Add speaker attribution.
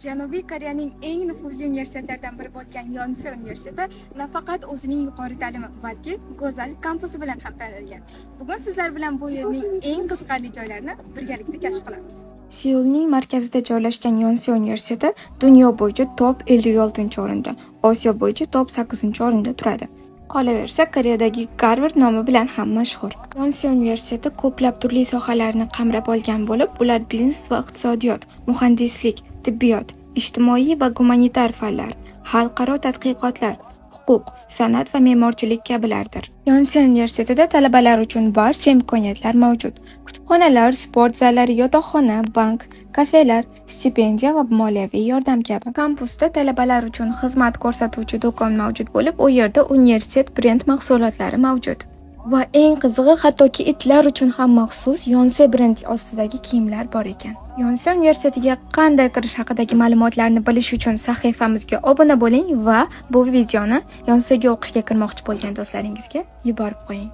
Speaker 1: Janubiy Koreyaning eng nufuzli universitetlaridan biri bo'lgan Yonsei universiteti nafaqat o'zining yuqori ta'limi, balki go'zal kampusi bilan ham tanilgan. Bugun sizlar bilan bu yerning eng qiziqarli joylarini birgalikda kashf qilamiz.
Speaker 2: Seulning markazida joylashgan Yonsei universiteti dunyo bo'yicha top 56-o'rinda, Osiyo bo'yicha top 8-o'rinda turadi. Qolaversa, Koreyadagi Harvard nomi bilan ham mashhur. Yonsei universiteti ko'plab turli sohalarni qamrab olgan bo'lib, bular biznes va iqtisodiyot, muhandislik, tibbiyot, ijtimoiy va gumanitar fanlar, xalqaro tadqiqotlar, huquq, san'at va me'morchilik kabilardir. Yonsei universitetida talabalar uchun barcha imkoniyatlar mavjud. Kutubxonalar, sport zallari, yotoqxona, bank, kafelar, stipendiya va moliyaviy yordam kabi. Kampusda talabalar uchun xizmat ko'rsatuvchi do'kon mavjud bo'lib, u yerda universitet brend mahsulotlari mavjud. Va eng qizig'i, hattoki itlar uchun ham maxsus Yonsei brendi ostidagi kiyimlar bor ekan. Yonsei universitetiga qanday kirish haqidagi ma'lumotlarni bilish uchun sahifamizga obuna bo'ling va bu videoni Yonseiga o'qishga kirmoqchi bo'lgan do'stlaringizga yuborib qo'ying.